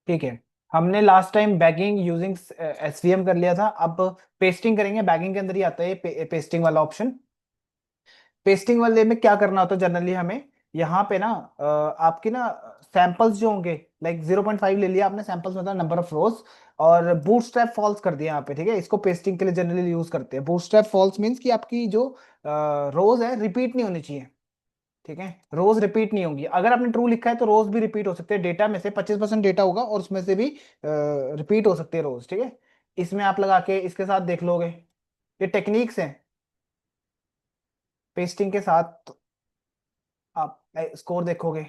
ठीक है, हमने last time bagging using SVM कर लिया था, अब पेस्टिंग करेंगे। बैगिंग के अंदर ही आता है पेस्टिंग वाला ऑप्शन। पेस्टिंग वाले में क्या करना होता है जनरली हमें, यहाँ पे ना आपके ना सैंपल्स जो होंगे, लाइक 0.5 ले लिया आपने सैंपल्स, मतलब नंबर ऑफ रोज, और बूटस्ट्रैप फॉल्स कर दिया यहाँ पे। ठीक है, इसको पेस्टिंग के लिए जनरली यूज करते हैं। बूटस्ट्रैप फॉल्स मींस कि आपकी जो रोज है रिपीट नहीं होनी चाहिए। ठीक है, रोज रिपीट नहीं होंगी। अगर आपने ट्रू लिखा है तो रोज भी रिपीट हो सकते हैं। डेटा में से 25% डेटा होगा और उसमें से भी रिपीट हो सकते हैं रोज। ठीक है, इसमें आप लगा के इसके साथ देख लोगे, ये टेक्निक्स हैं पेस्टिंग के साथ। आप स्कोर देखोगे।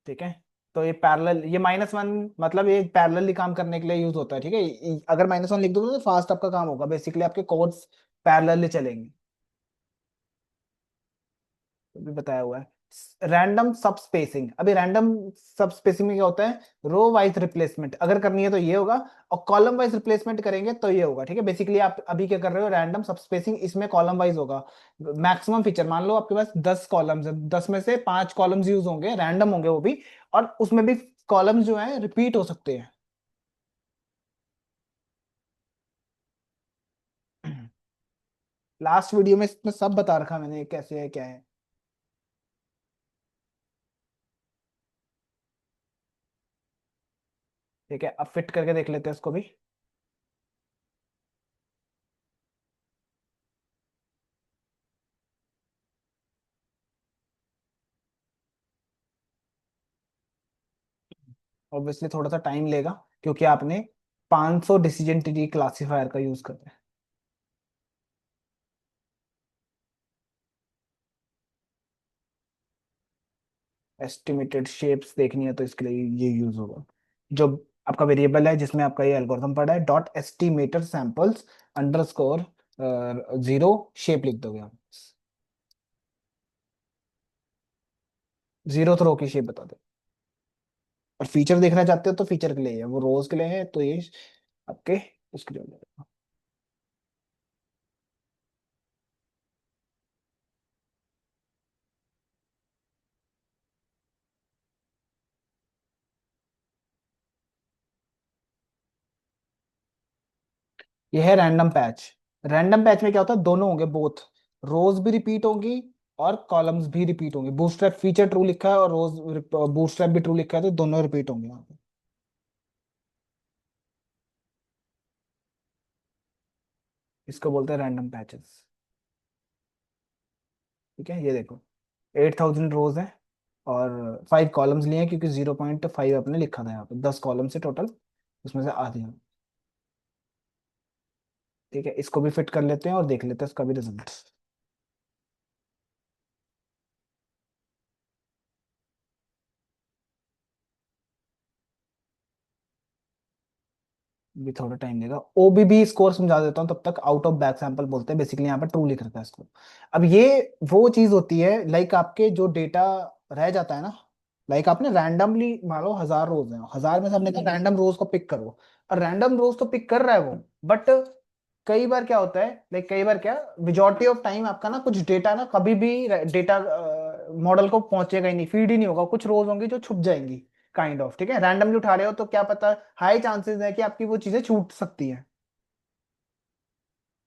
ठीक है, तो ये पैरेलल, ये -1, मतलब ये पैरेलली काम करने के लिए यूज होता है। ठीक है, अगर -1 लिख दोगे तो फास्ट आपका काम होगा, बेसिकली आपके कोड्स पैरेलली चलेंगे, तो भी बताया हुआ है। रैंडम सब स्पेसिंग, अभी रैंडम सब स्पेसिंग में क्या होता है, रो वाइज रिप्लेसमेंट अगर करनी है तो ये होगा, और कॉलम वाइज रिप्लेसमेंट करेंगे तो ये होगा। ठीक है, बेसिकली आप अभी क्या कर रहे हो, रैंडम सब स्पेसिंग, इसमें कॉलम वाइज होगा। मैक्सिमम फीचर, मान लो आपके पास 10 कॉलम्स है, 10 में से 5 कॉलम्स यूज होंगे, रैंडम होंगे वो भी, और उसमें भी कॉलम्स जो है रिपीट हो सकते हैं। लास्ट वीडियो में इसमें सब बता रखा मैंने कैसे है क्या है। ठीक है, अब फिट करके देख लेते हैं इसको भी। ऑब्वियसली थोड़ा सा टाइम लेगा, क्योंकि आपने 500 डिसीजन ट्री क्लासिफायर का यूज कर रहे हैं। एस्टिमेटेड शेप्स देखनी है तो इसके लिए ये यूज होगा। जो आपका वेरिएबल है जिसमें आपका ये एल्गोरिथम पड़ा है, dot estimated samples underscore 0 shape लिख दोगे आप। 0th रो की शेप बता दो। और फीचर देखना चाहते हो तो फीचर के लिए है, वो रोज के लिए है तो ये आपके उसके लिए हो जाएगा। ये है रैंडम पैच। रैंडम पैच में क्या होता है, दोनों होंगे, बोथ रोज भी रिपीट होंगी और कॉलम्स भी रिपीट होंगे। बूटस्ट्रैप फीचर ट्रू लिखा है और रोज बूटस्ट्रैप भी ट्रू लिखा है, तो दोनों रिपीट होंगे यहाँ पे। इसको बोलते हैं रैंडम पैचेस। ठीक है, ये देखो 8000 रोज है और 5 कॉलम्स लिए हैं, क्योंकि 0.5 आपने लिखा था यहाँ पे, 10 कॉलम से टोटल, उसमें से आधे हैं। ठीक है, इसको भी फिट कर लेते हैं और देख लेते हैं इसका भी रिजल्ट। भी थोड़ा टाइम लेगा। ओबीबी स्कोर समझा देता हूँ तब तक। आउट ऑफ बैक सैंपल बोलते हैं, बेसिकली यहाँ पे ट्रू लिख रखा है इसको। अब ये वो चीज होती है, लाइक आपके जो डेटा रह जाता है ना, लाइक आपने रैंडमली मान लो 1000 रोज हैं, 1000 में से हमने कहा रैंडम रोज को पिक करो, और रैंडम रोज तो पिक कर रहा है वो, बट कई बार क्या होता है, लाइक कई बार क्या, मेजोरिटी ऑफ टाइम आपका ना कुछ डेटा ना कभी भी डेटा मॉडल को पहुंचेगा ही नहीं, फीड ही नहीं होगा, कुछ रोज होंगी जो छुप जाएंगी काइंड ऑफ। ठीक है, रैंडमली उठा रहे हो तो क्या पता, हाई चांसेस है कि आपकी वो चीजें छूट सकती हैं।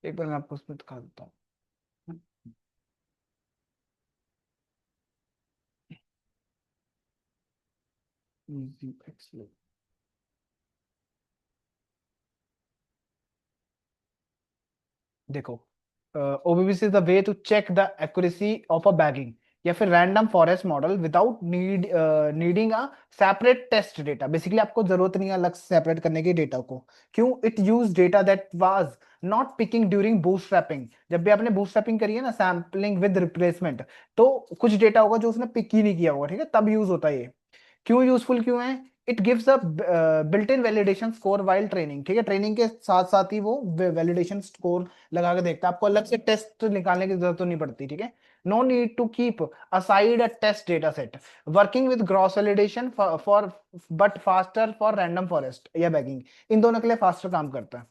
एक बार मैं आपको उसमें दिखा देता हूँ। Easy Excel। देखो, OBBC is the way to check the accuracy of a bagging या फिर random forest model without needing a separate test data. Basically आपको जरूरत नहीं है अलग से सेपरेट करने की डेटा को। क्यों? It use data that was not picking during bootstrapping. जब भी आपने बूटस्ट्रैपिंग करी है ना, सैम्पलिंग विद रिप्लेसमेंट, तो कुछ डेटा होगा जो उसने पिक ही नहीं किया होगा। ठीक है, तब यूज होता है ये। क्यों यूजफुल क्यों है? It gives a built in validation score while training. ठीक है, ट्रेनिंग के साथ साथ ही वो वैलिडेशन स्कोर लगा के देखता है, आपको अलग से टेस्ट निकालने की जरूरत तो नहीं पड़ती। ठीक है, no need to keep aside a test data set, working with cross validation for but faster for random forest या बैगिंग। इन दोनों के लिए फास्टर काम करता है।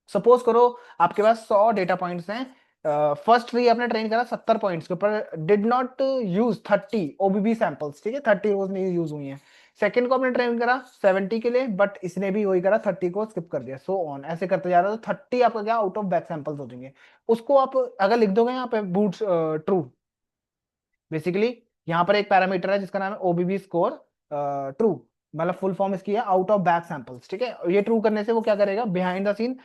सपोज करो आपके पास 100 डेटा पॉइंट्स हैं, फर्स्ट ट्री आपने ट्रेन करा 70 पॉइंट्स के ऊपर, did not use 30 OBB samples, ठीक है, 30 रोज नहीं यूज हुई हैं। सेकंड को आपने ट्रेन करा 70 के लिए, बट इसने भी वही करा, 30 को स्किप कर दिया, सो ऑन ऐसे करते जा रहा है, तो 30 आपका क्या आउट ऑफ बैक सैंपल्स हो जाएंगे। उसको आप अगर लिख दोगे यहाँ पे बूट्स ट्रू, बेसिकली यहाँ पर एक पैरामीटर है जिसका नाम है ओबीबी स्कोर ट्रू, मतलब फुल फॉर्म इसकी है आउट ऑफ बैक सैंपल्स, ठीक है। और ये ट्रू करने से वो क्या करेगा, बिहाइंड द सीन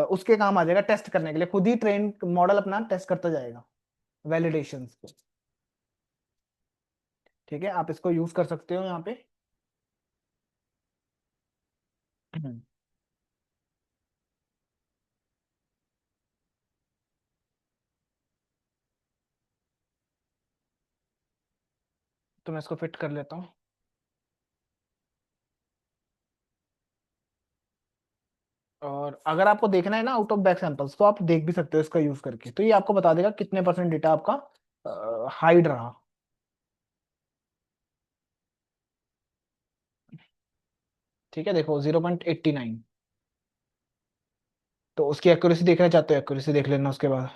उसके काम आ जाएगा, टेस्ट करने के लिए खुद ही ट्रेन मॉडल अपना टेस्ट करता जाएगा वैलिडेशन को, ठीक है। आप इसको यूज कर सकते हो यहाँ पे। तो मैं इसको फिट कर लेता हूँ। और अगर आपको देखना है ना आउट ऑफ बैक सैंपल्स, तो आप देख भी सकते हो इसका यूज करके, तो ये आपको बता देगा कितने परसेंट डेटा आपका हाइड रहा, ठीक है। देखो 0.89, तो उसकी एक्यूरेसी देखना चाहते हो, एक्यूरेसी देख लेना उसके बाद।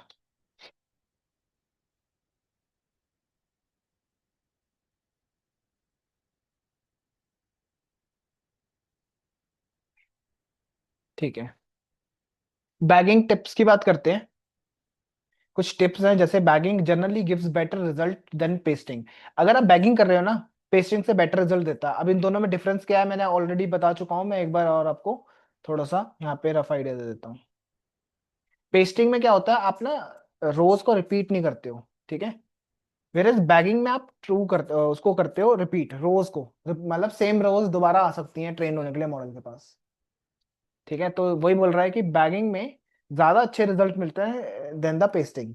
ठीक है, बैगिंग टिप्स की बात करते हैं। कुछ टिप्स हैं, जैसे bagging generally gives better result than pasting. अगर आप बैगिंग कर रहे हो ना, पेस्टिंग से बेटर रिजल्ट देता है। अब इन दोनों में डिफरेंस क्या है मैंने ऑलरेडी बता चुका हूं, मैं एक बार और आपको थोड़ा सा यहाँ पे रफ आइडिया दे देता हूँ। पेस्टिंग में क्या होता है, आप ना रोज को रिपीट नहीं करते हो, ठीक है। वेरएज बैगिंग में आप ट्रू करते उसको करते हो रिपीट, रोज को, मतलब सेम रोज दोबारा आ सकती हैं ट्रेन होने के लिए मॉडल के पास, ठीक है। तो वही बोल रहा है कि बैगिंग में ज्यादा अच्छे रिजल्ट मिलते हैं देन द पेस्टिंग,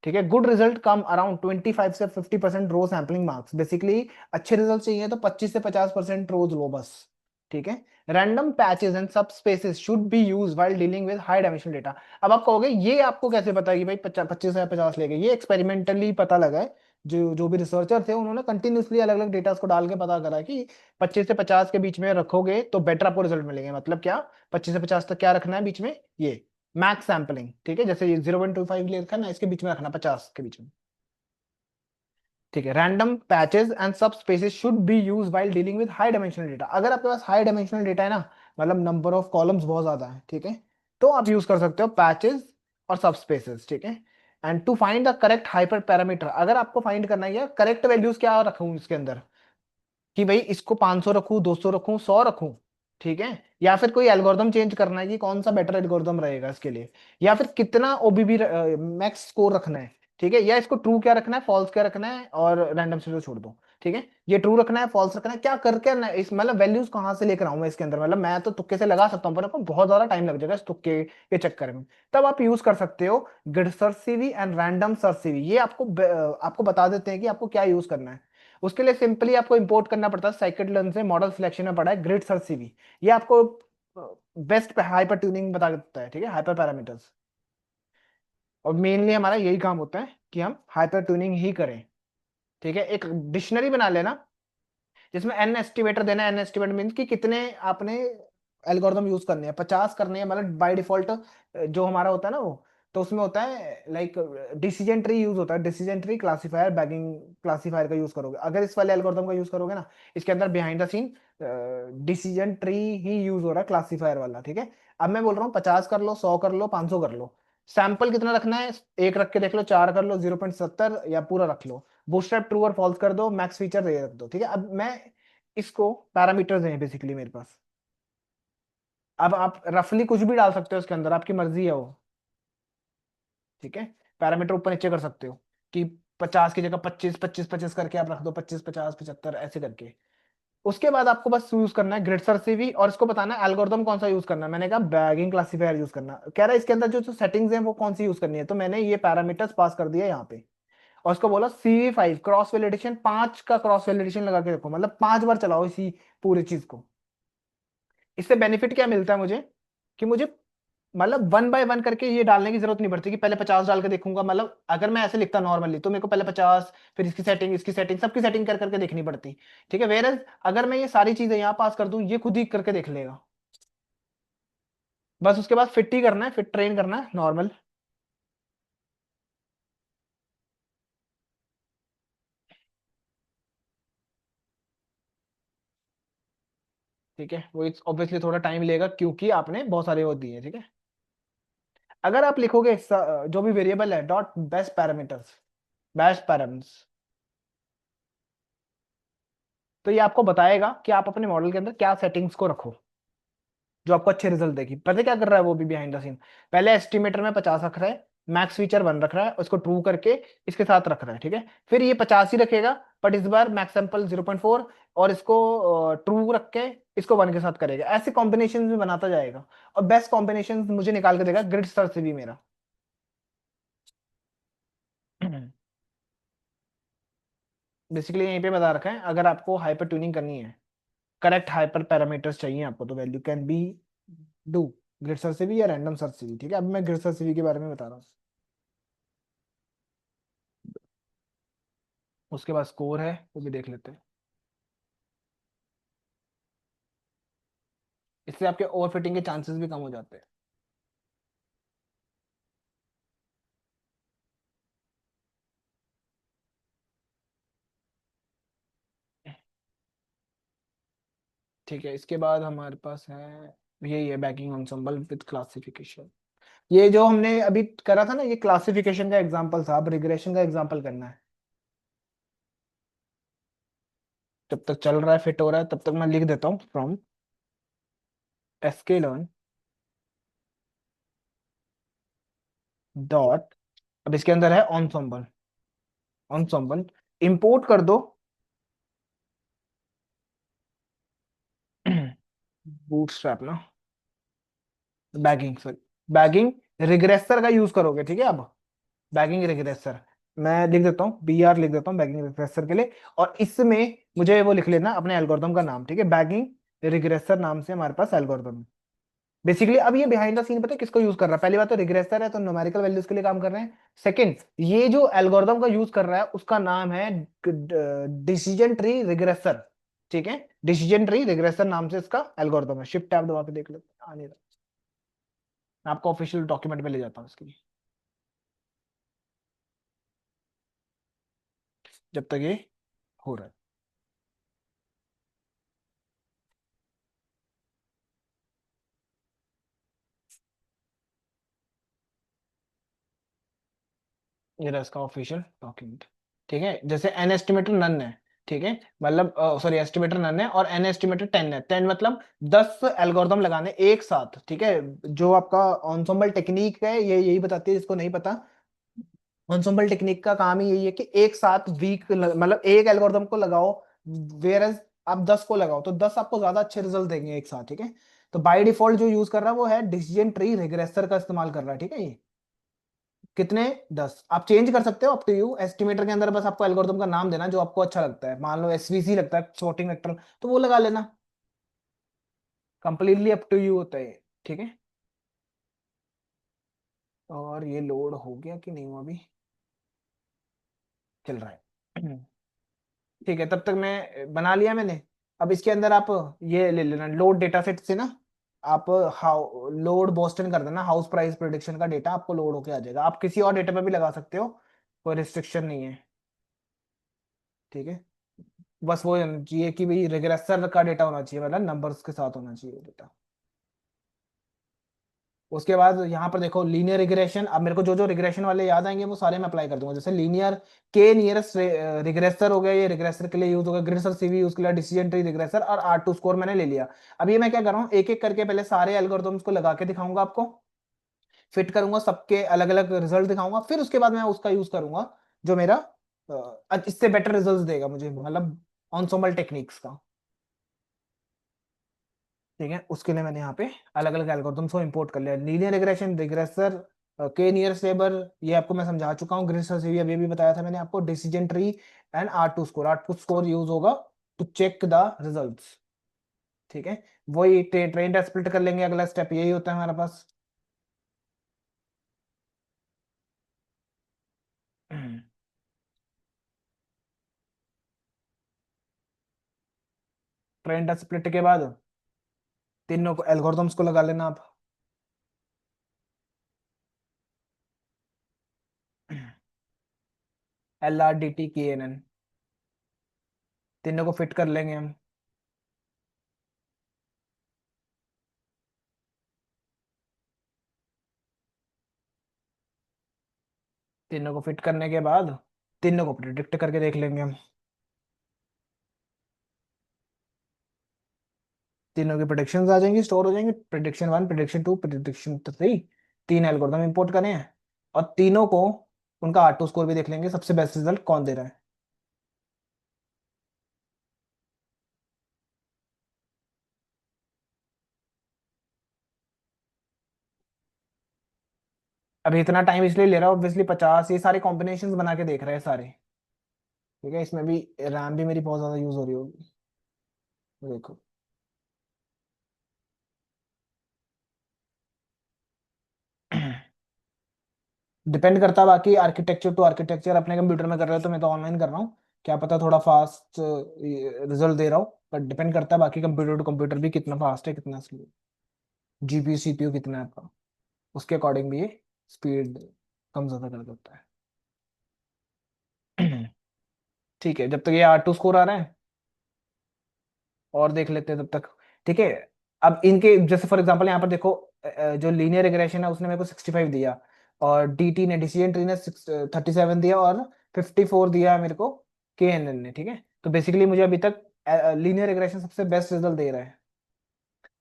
ठीक है। गुड रिजल्ट कम अराउंड 25 से 50% रो सैम्पलिंग मार्क्स, बेसिकली अच्छे रिजल्ट चाहिए तो 25 से 50% रोज लो बस, ठीक है। रैंडम पैचेस एंड सब spaces should be use while dealing with high dimensional data. अब आप कहोगे ये आपको कैसे पता है कि भाई 25 या 50 ले गए, ये एक्सपेरिमेंटली पता लगा है। जो जो भी रिसर्चर थे उन्होंने कंटिन्यूसली अलग अलग डेटा को डाल के पता करा कि 25 से 50 के बीच में रखोगे तो बेटर आपको रिजल्ट मिलेंगे। मतलब क्या, 25 से 50 तक क्या रखना है बीच में, ये मैक्स सैम्पलिंग, ठीक है। जैसे ये 0.25 ले रखा है ना, इसके बीच में रखना 50 के बीच में, ठीक है। रैंडम पैचेस एंड सब spaces should be use while dealing with high dimensional data. अगर आपके पास हाई डायमेंशनल डेटा है ना, मतलब नंबर ऑफ कॉलम्स बहुत ज्यादा है, ठीक है, तो आप यूज कर सकते हो पैचेस और सब स्पेसेस, ठीक है। And to find the correct hyper parameter, अगर आपको फाइंड करना है करेक्ट वैल्यूज क्या रखूं इसके अंदर, कि भाई इसको 500 रखूं, 200 रखूं, 100 रखूं, ठीक है। या फिर कोई एल्गोरिदम चेंज करना है कि कौन सा बेटर एल्गोरिदम रहेगा इसके लिए, या फिर कितना ओबीबी मैक्स स्कोर रखना है, ठीक है। या इसको ट्रू क्या रखना है, फॉल्स क्या रखना है, और रैंडम से तो छोड़ दो, ठीक है। ये ट्रू रखना है, फॉल्स रखना है, क्या करके ना, इस मतलब वैल्यूज कहाँ से लेकर आऊं मैं इसके अंदर, मतलब मैं तो तुक्के से लगा सकता हूँ पर आपको बहुत ज्यादा टाइम लग जाएगा इस तुक्के के चक्कर में। तब आप यूज कर सकते हो grid search CV and random search CV. ये आपको बता देते हैं कि आपको क्या यूज करना है। उसके लिए सिंपली आपको इंपोर्ट करना पड़ता है साइकिट लर्न से, मॉडल सिलेक्शन में पड़ा है ग्रिड सर्च सीवी। ये आपको बेस्ट हाइपर ट्यूनिंग बता देता है, ठीक है, हाइपर पैरामीटर्स। और मेनली हमारा यही काम होता है कि हम हाइपर ट्यूनिंग ही करें, ठीक है। एक डिक्शनरी बना लेना जिसमें एन एस्टिमेटर देना है। एन एस्टिमेटर मीन्स कि कितने आपने एल्गोरिदम यूज करने हैं, 50 करने हैं, मतलब बाय डिफॉल्ट जो हमारा होता है ना वो, तो उसमें होता है लाइक डिसीजन ट्री यूज होता है, decision tree classifier bagging classifier का यूज करोगे। अगर इस वाले एल्गोरिदम का यूज करोगे ना, इसके अंदर behind the scene decision tree ही यूज हो रहा है, क्लासीफायर वाला, ठीक है। अब मैं बोल रहा हूँ 50 कर लो, 100 कर लो, 500 कर लो, सैंपल कितना रखना है, एक रख के देख लो, चार कर लो, 0.70, या पूरा रख लो। बूटस्ट्रैप ट्रू और फॉल्स कर दो, मैक्स फीचर ये रख दो, ठीक है। अब मैं इसको पैरामीटर्स हैं बेसिकली मेरे पास। अब आप रफली कुछ भी डाल सकते हो इसके अंदर, आपकी मर्जी है वो, ठीक है। पैरामीटर ऊपर नीचे कर सकते हो कि 50 की जगह 25, 25, 25 करके आप रख दो, 25, 50, 75 ऐसे करके। उसके बाद आपको बस यूज करना है ग्रिड सर्च सीवी, और इसको बताना है एल्गोरिदम कौन सा यूज करना है। मैंने कहा बैगिंग क्लासीफायर यूज करना, कह रहा है इसके अंदर जो जो सेटिंग्स हैं वो कौन सी यूज करनी है, तो मैंने ये पैरामीटर्स पास कर दिया यहाँ पे। और उसको बोला CV5 क्रॉस वैलिडेशन, 5 का क्रॉस वैलिडेशन लगा के रखो, मतलब 5 बार चलाओ इसी पूरी चीज को। इससे बेनिफिट क्या मिलता है मुझे, कि मुझे मतलब वन बाय वन करके ये डालने की जरूरत नहीं पड़ती कि पहले 50 डाल के देखूंगा। मतलब अगर मैं ऐसे लिखता नॉर्मली तो मेरे को पहले 50, फिर इसकी सेटिंग सबकी सेटिंग कर करके देखनी पड़ती, ठीक है। वेयर अगर मैं ये सारी चीजें यहाँ पास कर दूं, ये खुद ही करके देख लेगा। बस उसके बाद फिट ही करना है, फिट ट्रेन करना है नॉर्मल। ठीक है, वो ऑब्वियसली थोड़ा टाइम लेगा क्योंकि आपने बहुत सारे वो दिए, ठीक है। अगर आप लिखोगे जो भी वेरिएबल है dot best parameters, best parameters, तो ये आपको बताएगा कि आप अपने मॉडल के अंदर क्या सेटिंग्स को रखो जो आपको अच्छे रिजल्ट देगी। पता है क्या कर रहा है वो भी बिहाइंड द सीन? पहले एस्टिमेटर में 50 रख रहा है, मैक्स फीचर 1 रख रहा है, उसको ट्रू करके इसके साथ रख रहा है, ठीक है। फिर ये 50 ही रखेगा, बट इस बार मैक्स सैंपल 0.4 और इसको ट्रू रख के इसको 1 के साथ करेगा। ऐसे कॉम्बिनेशन भी बनाता जाएगा और बेस्ट कॉम्बिनेशन मुझे निकाल के देगा ग्रिड स्टार से भी मेरा। बेसिकली यहीं पे बता रखा है, अगर आपको हाइपर ट्यूनिंग करनी है, करेक्ट हाइपर पैरामीटर्स चाहिए आपको, तो value can be do grid sir से भी या रैंडम सर से भी, ठीक है। अब मैं ग्रिड सर से भी के बारे में बता रहा हूँ। उसके बाद स्कोर है, वो भी देख लेते हैं। इससे आपके ओवरफिटिंग के चांसेस भी कम हो जाते हैं। ठीक है, इसके बाद हमारे पास है, यही है बैकिंग ensemble विद क्लासिफिकेशन। ये जो हमने अभी करा था ना, ये क्लासिफिकेशन का एग्जांपल था, अब रिग्रेशन का एग्जांपल करना है। जब तक चल रहा है, फिट हो रहा है, तब तक मैं लिख देता हूँ फ्रॉम sklearn डॉट, अब इसके अंदर है ensemble, ensemble इंपोर्ट कर दो बूटस्ट्रैप ना, बैगिंग सॉरी, बैगिंग रिग्रेसर का यूज करोगे, ठीक है। अब बैगिंग रिग्रेसर मैं लिख देता हूँ, BR लिख देता हूँ बैगिंग रिग्रेसर के लिए। और इसमें मुझे वो लिख लेना अपने एल्गोरिथम का नाम, ठीक है। बैगिंग रिग्रेसर नाम से हमारे पास एल्गोरिथम है। बेसिकली अब ये बिहाइंड द सीन पता है किसको यूज कर रहा है? पहली बात तो रिग्रेसर है तो न्यूमेरिकल वैल्यूज के लिए काम कर रहे हैं। सेकंड, ये जो एल्गोरिथम का यूज कर रहा है उसका नाम है डिसीजन ट्री रिग्रेसर, ठीक है। डिसीजन ट्री रिग्रेसर नाम से इसका एल्गोरिथम है। शिफ्ट टैब दबा के देख लेते हैं, आ नहीं रहा। मैं आपको ऑफिशियल डॉक्यूमेंट में ले जाता हूँ इसके लिए, जब तक ये हो रहा है। ये रहा इसका ऑफिशियल डॉक्यूमेंट, ठीक है। जैसे एन एस्टिमेटर नन है, ठीक है, मतलब सॉरी एस्टिमेटर नन है और एन एस्टिमेटर 10 है। 10 मतलब 10 एल्गोरिदम लगाने एक साथ, ठीक है। जो आपका ऑन्सोम्बल टेक्निक है ये यही बताती है, जिसको नहीं पता, ऑन्सोम्बल टेक्निक का काम ही यही है कि एक साथ मतलब एक एल्गोरिदम को लगाओ, वेयर एज आप 10 को लगाओ तो 10 आपको ज्यादा अच्छे रिजल्ट देंगे एक साथ, ठीक है। तो बाय डिफॉल्ट जो यूज कर रहा है वो है डिसीजन ट्री रिग्रेसर का इस्तेमाल कर रहा है, ठीक है। ये कितने? 10। आप चेंज कर सकते हो अप टू यू, एस्टिमेटर के अंदर बस आपको एल्गोरिथम का नाम देना जो आपको अच्छा लगता है। मान लो SVC लगता है, सॉर्टिंग वेक्टर, तो वो लगा लेना। कंप्लीटली अप टू यू होता है, ठीक है। और ये लोड हो गया कि नहीं हुआ अभी? चल रहा है। ठीक है, तब तक मैं बना लिया मैंने। अब इसके अंदर आप ये ले लेना लोड डेटा सेट से ना, आप हाउ लोड बोस्टन कर देना, हाउस प्राइस प्रिडिक्शन का डेटा आपको लोड होके आ जाएगा। आप किसी और डेटा पे भी लगा सकते हो, कोई रिस्ट्रिक्शन नहीं है, ठीक है। बस वो होना चाहिए कि भाई रिग्रेसर का डेटा होना चाहिए, मतलब नंबर्स के साथ होना चाहिए डेटा। उसके बाद यहाँ पर देखो लीनियर रिग्रेशन। अब मेरे को जो जो रिग्रेशन वाले याद आएंगे वो सारे मैं अप्लाई कर दूंगा। जैसे लीनियर के नियरेस्ट रिग्रेसर हो गया, ये रिग्रेसर के लिए यूज होगा। ग्रिड CV यूज के लिए डिसीजन ट्री रिग्रेसर और R2 स्कोर मैंने ले लिया। अब ये मैं क्या कर रहा हूँ, एक एक करके पहले सारे एल्गोरिथम्स को लगा के दिखाऊंगा आपको, फिट करूंगा, सबके अलग अलग रिजल्ट दिखाऊंगा, फिर उसके बाद मैं उसका यूज करूंगा जो मेरा इससे बेटर रिजल्ट देगा मुझे, मतलब ऑन्सोमल टेक्निक्स का, ठीक है। उसके लिए मैंने यहाँ पे अलग अलग एल्गोरिथम्स को इंपोर्ट कर लिया। लीनियर रिग्रेशन, रिग्रेसर, के नियरेस्ट नेबर, ये आपको मैं समझा चुका हूँ। ग्रिड से भी अभी भी बताया था मैंने आपको। Decision tree and R2 score, R2 score use होगा टू चेक द रिजल्ट्स, ठीक है। वही ट्रेन स्प्लिट कर लेंगे, अगला स्टेप यही होता है हमारे पास। ट्रेन स्प्लिट के बाद तीनों को एल्गोरिथम्स को लगा लेना आप। LRDT KNN, तीनों को फिट कर लेंगे हम। तीनों को फिट करने के बाद तीनों को प्रिडिक्ट करके देख लेंगे हम। तीनों की प्रिडिक्शंस आ जाएंगी, स्टोर हो जाएंगे, prediction one, prediction two, prediction three. तीन एल्गोरिदम इंपोर्ट करें हैं, और तीनों को उनका R2 स्कोर भी देख लेंगे, सबसे बेस्ट रिजल्ट कौन दे रहा है। अभी इतना टाइम इसलिए ले रहा है ऑब्वियसली, 50 ये सारे कॉम्बिनेशंस बना के देख रहे हैं सारे। ठीक है, इसमें भी रैम भी मेरी बहुत ज्यादा यूज हो रही होगी। देखो। डिपेंड करता है, बाकी आर्किटेक्चर टू आर्किटेक्चर अपने कंप्यूटर में कर रहे हो तो मैं तो ऑनलाइन कर रहा हूँ, क्या पता थोड़ा फास्ट रिजल्ट दे रहा हूँ, बट डिपेंड करता है बाकी कंप्यूटर टू कंप्यूटर भी कितना फास्ट है कितना स्लो, जीपीयू सीपीयू कितना है आपका, उसके अकॉर्डिंग भी ये स्पीड कम ज्यादा कर देता है। ठीक है, जब तक ये R2 स्कोर आ रहा है और देख लेते हैं तब तक। ठीक है, अब इनके जैसे फॉर एग्जांपल यहाँ पर देखो, जो लीनियर रिग्रेशन है उसने मेरे को 65 दिया, और डीटी ने डिसीजन ट्री ने 37 दिया, और 54 दिया है मेरे को के एन एन ने। ठीक है, तो बेसिकली मुझे अभी तक लीनियर रिग्रेशन सबसे बेस्ट रिजल्ट दे रहा है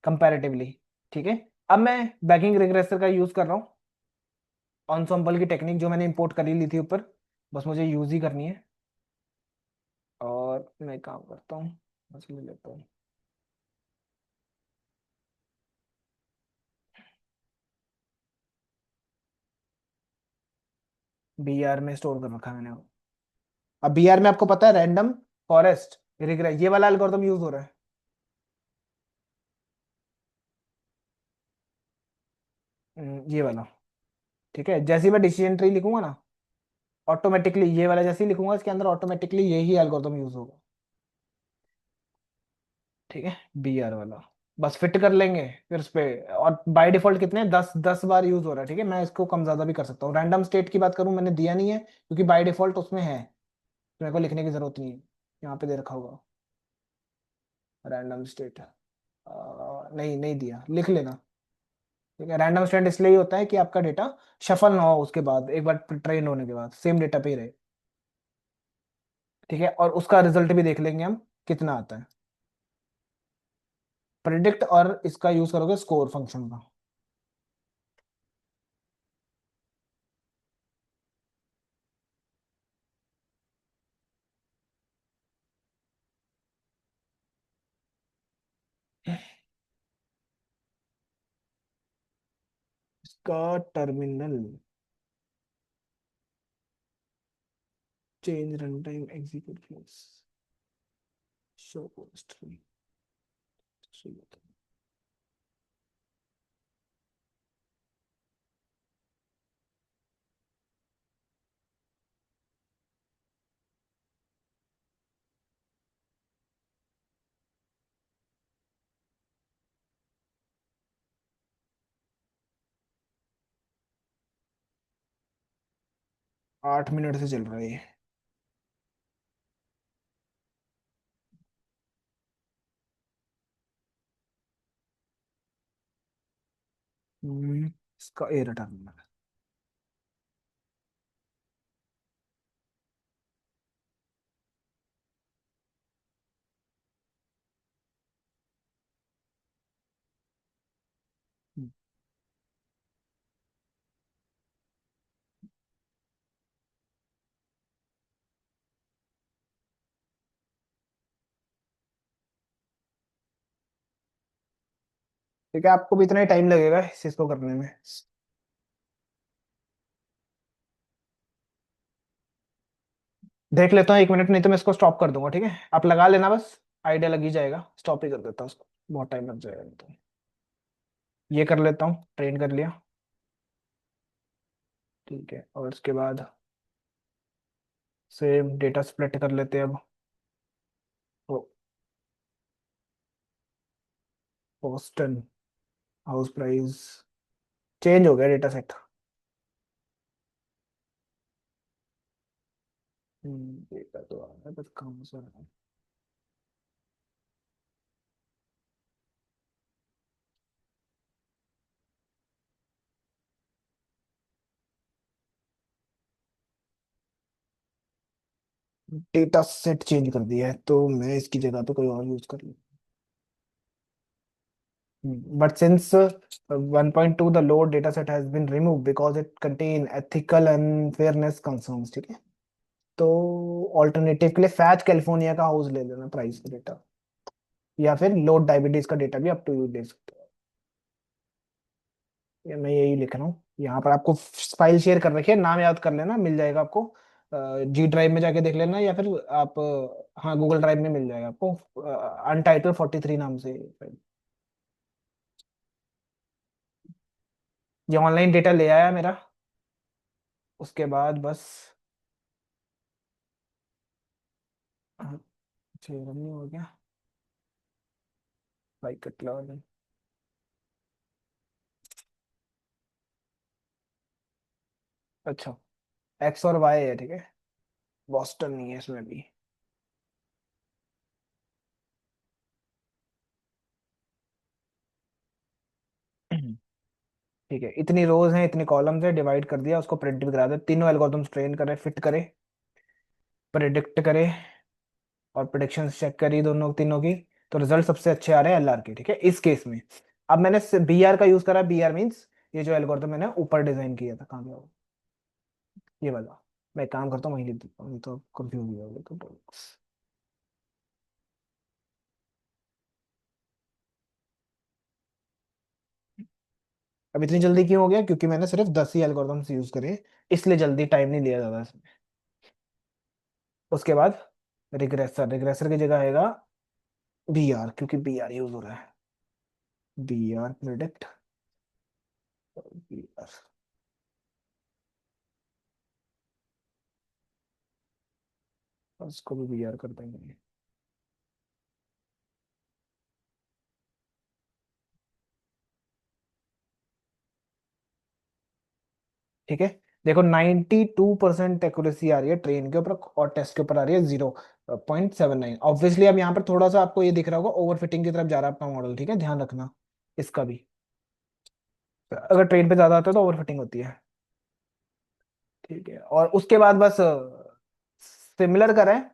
कंपैरेटिवली। ठीक है, अब मैं बैकिंग रिग्रेसर का यूज कर रहा हूँ, ऑनसॉम्बल की टेक्निक जो मैंने इंपोर्ट कर ही ली थी ऊपर, बस मुझे यूज ही करनी है। और मैं एक काम करता हूँ, बस ले लेता हूँ। बीआर में स्टोर कर रखा है मैंने। अब बीआर में आपको पता है रैंडम फॉरेस्ट रिग्रेस, ये वाला एल्गोरिथम यूज हो रहा है। ये वाला। ठीक है, जैसे ही मैं डिसीजन ट्री लिखूंगा ना, ऑटोमेटिकली ये वाला जैसे ही लिखूंगा इसके अंदर ऑटोमेटिकली यही एल्गोरिथम यूज होगा। ठीक है, बीआर वाला बस फिट कर लेंगे फिर उस पे। और बाय डिफॉल्ट कितने 10 10 बार यूज हो रहा है। ठीक है, मैं इसको कम ज्यादा भी कर सकता हूँ। रैंडम स्टेट की बात करूं, मैंने दिया नहीं है क्योंकि बाय डिफॉल्ट उसमें है, तो मेरे को लिखने की जरूरत नहीं है। यहाँ पे दे रखा होगा रैंडम स्टेट। नहीं नहीं दिया, लिख लेना। ठीक है, रैंडम स्टेट इसलिए ही होता है कि आपका डेटा शफल ना हो उसके बाद, एक बार ट्रेन होने के बाद सेम डेटा पे ही रहे। ठीक है, और उसका रिजल्ट भी देख लेंगे हम कितना आता है। प्रिडिक्ट और इसका यूज करोगे स्कोर फंक्शन का। इसका terminal change run time execute flex show history. 8 minute से चल रहा है ये। इसका एरर टर्मिनल। ठीक है, आपको भी इतना ही टाइम लगेगा इस चीज को करने में। देख लेता हूँ 1 मिनट, नहीं तो मैं इसको स्टॉप कर दूंगा। ठीक है, आप लगा लेना बस, आइडिया लग ही जाएगा। स्टॉप ही कर देता हूँ उसको, बहुत टाइम लग जाएगा नहीं तो। ये कर लेता हूँ, ट्रेन कर लिया। ठीक है, और उसके बाद सेम डेटा स्प्लिट कर लेते हैं अब। बोस्टन हाउस प्राइस चेंज हो गया डेटा सेट। डेटा तो आ रहा है बस कम से रहा है। डेटा सेट चेंज कर दिया है तो मैं इसकी जगह पे कोई और यूज कर लूँ. But since 1.2 the load data set has been removed because it contain ethical and fairness concerns. ठीक है. तो ऑल्टरनेटिव के लिए फैच कैलिफोर्निया का हाउस ले लेना प्राइस का डेटा, या फिर लोड डायबिटीज का डेटा भी अप टू यू ले सकते हो. ये मैं यही लिख रहा हूँ यहाँ पर. आपको फाइल शेयर कर रखी है, नाम याद कर लेना, मिल जाएगा आपको. जी ड्राइव में जाके देख लेना, या फिर आप हाँ गूगल ड्राइव में मिल जाएगा आपको. अनटाइटल 43 नाम से file. ये ऑनलाइन डेटा ले आया मेरा. उसके बाद बस शेयर नहीं हो गया भाई कटला वाले. अच्छा, एक्स और वाई है ठीक है. बॉस्टन नहीं है इसमें भी. ठीक है, इतनी रोज हैं, इतने कॉलम्स है, डिवाइड कर दिया, उसको प्रिंट भी करा दे. तीनों एल्गोरिथम्स ट्रेन करे, फिट करे, प्रिडिक्ट करे, और प्रिडिक्शन चेक करी दोनों तीनों की. तो रिजल्ट सबसे अच्छे आ रहे हैं एलआर के. ठीक है, इस केस में अब मैंने बी आर का यूज करा. बी आर मीन्स ये जो एल्गोरिथम मैंने ऊपर डिजाइन किया था, कहाँ गया वो, ये वाला. मैं एक काम करता हूँ, वहीं लिख देता हूँ, नहीं तो कंफ्यूज हो जाओगे तो. अब इतनी जल्दी क्यों हो गया, क्योंकि मैंने सिर्फ 10 ही एल्गोरिथम्स यूज करे, इसलिए जल्दी टाइम नहीं लिया ज्यादा इसमें. उसके बाद रिग्रेसर. रिग्रेसर की जगह आएगा बी आर, क्योंकि बी आर यूज हो रहा है. B R predict, B R. उसको भी बी आर कर देंगे. ठीक है. देखो 92% एक्यूरेसी आ रही है ट्रेन के ऊपर, और टेस्ट के ऊपर आ रही है 0.79. ऑब्वियसली अब यहाँ पर थोड़ा सा आपको ये दिख रहा होगा, ओवरफिटिंग की तरफ जा रहा है अपना मॉडल. ठीक है, ध्यान रखना इसका भी. अगर ट्रेन पे ज्यादा आता है तो ओवरफिटिंग होती है. ठीक है, और उसके बाद बस सिमिलर करें.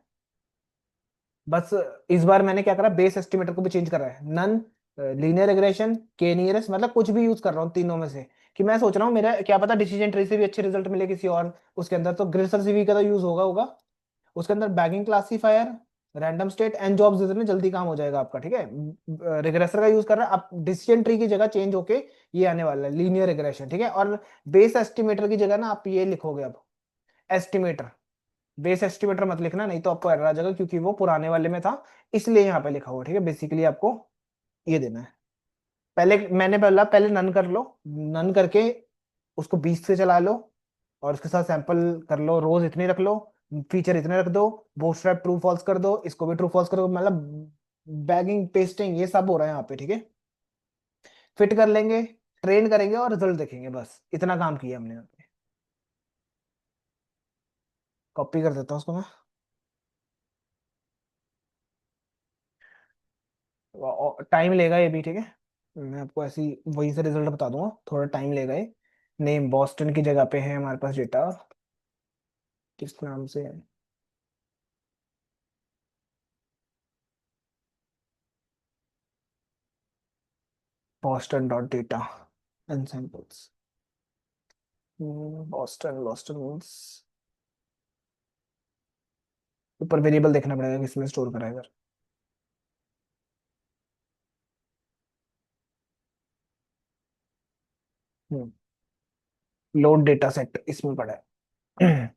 बस इस बार मैंने क्या करा, बेस एस्टिमेटर को भी चेंज करा है. नन, लीनियर रिग्रेशन, के नियरेस्ट, मतलब कुछ भी यूज कर रहा हूँ तीनों में से. कि मैं सोच रहा हूँ मेरा क्या पता डिसीजन ट्री से भी अच्छे रिजल्ट मिले किसी और उसके अंदर. तो ग्रिसर सीवी का तो यूज होगा होगा. उसके अंदर bagging classifier, random state and jobs देने में जल्दी काम हो जाएगा आपका. ठीक है, रिग्रेसर का यूज कर रहा है आप, डिसीजन ट्री की जगह चेंज होके ये आने वाला है लीनियर रिग्रेशन. ठीक है, और बेस एस्टिमेटर की जगह ना आप ये लिखोगे अब, एस्टिमेटर. बेस एस्टिमेटर मत लिखना, नहीं तो आपको एरर आ जाएगा, क्योंकि वो पुराने वाले में था, इसलिए यहाँ पे लिखा हुआ. ठीक है, बेसिकली आपको ये देना है. पहले मैंने बोला पहले नन कर लो. नन करके उसको 20 से चला लो, और उसके साथ सैंपल कर लो, रोज इतनी रख लो, फीचर इतने रख दो, बूटस्ट्रैप ट्रू फॉल्स कर दो, इसको भी ट्रू फॉल्स कर दो. मतलब बैगिंग पेस्टिंग ये सब हो रहा है यहाँ पे. ठीक है, फिट कर लेंगे, ट्रेन करेंगे और रिजल्ट देखेंगे. बस इतना काम किया हमने यहाँ पे. कॉपी कर देता हूँ उसको मैं. टाइम लेगा ये भी. ठीक है, मैं आपको ऐसी वही से रिजल्ट बता दूंगा, थोड़ा टाइम लेगा ये. नेम बॉस्टन की जगह पे है हमारे पास डेटा. किस नाम से है, Boston dot data and samples. Boston, Boston means ऊपर वेरिएबल देखना पड़ेगा किसमें स्टोर करा है इधर. लोड डेटा सेट इसमें पड़ा है.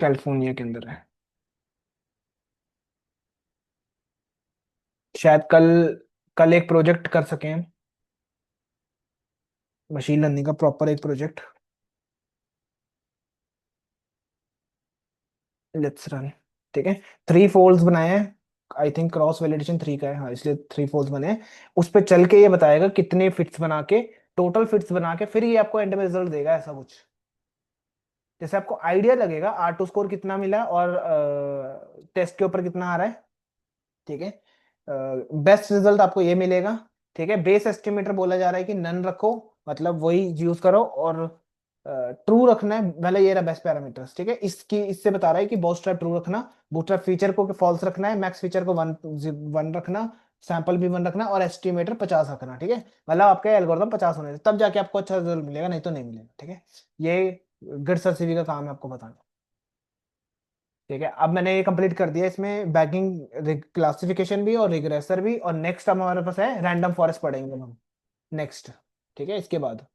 कैलिफोर्निया के अंदर है. शायद कल, कल एक प्रोजेक्ट कर सकें हम, मशीन लर्निंग का प्रॉपर एक प्रोजेक्ट. Let's run. ठीक है, 3 फोल्ड्स बनाए हैं. आई थिंक क्रॉस वैलिडेशन 3 का है, हाँ, इसलिए 3 फोल्ड्स बने हैं. उस पे चल के ये बताएगा कितने फिट्स बना के, टोटल फिट्स बना के फिर ये आपको एंड में रिजल्ट देगा, ऐसा कुछ. जैसे आपको आइडिया लगेगा आर टू स्कोर कितना मिला और टेस्ट के ऊपर कितना आ रहा है. ठीक है, बेस्ट रिजल्ट आपको ये मिलेगा. ठीक है, बेस एस्टिमेटर बोला जा रहा है कि नन रखो, मतलब वही यूज करो, और ट्रू रखना है। पहले ये रहा बेस्ट पैरामीटर्स, ठीक है। इसकी इससे बता रहा है कि बूटस्ट्रैप ट्रू रखना, बूटस्ट्रैप फीचर को फॉल्स रखना है, मैक्स फीचर को वन वन रखना, सैंपल भी वन रखना, और एस्टिमेटर 50 रखना, ठीक है। मतलब आपका एल्गोरिथम 50 होने चाहिए, तब जाके आपको अच्छा रिजल्ट मिलेगा, नहीं तो नहीं मिलेगा, ठीक है। ये गिट सर सीवी का काम है आपको बताना, ठीक है। अब मैंने ये कंप्लीट कर दिया, इसमें बैगिंग क्लासिफिकेशन भी और रिग्रेसर भी, और नेक्स्ट अब हमारे पास है रैंडम फॉरेस्ट पढ़ेंगे हम नेक्स्ट, ठीक है। इसके बाद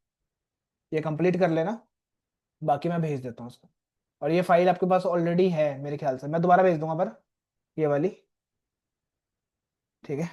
ये कंप्लीट कर लेना, बाकी मैं भेज देता हूँ उसको। और ये फाइल आपके पास ऑलरेडी है मेरे ख्याल से, मैं दोबारा भेज दूंगा पर, ये वाली, ठीक है।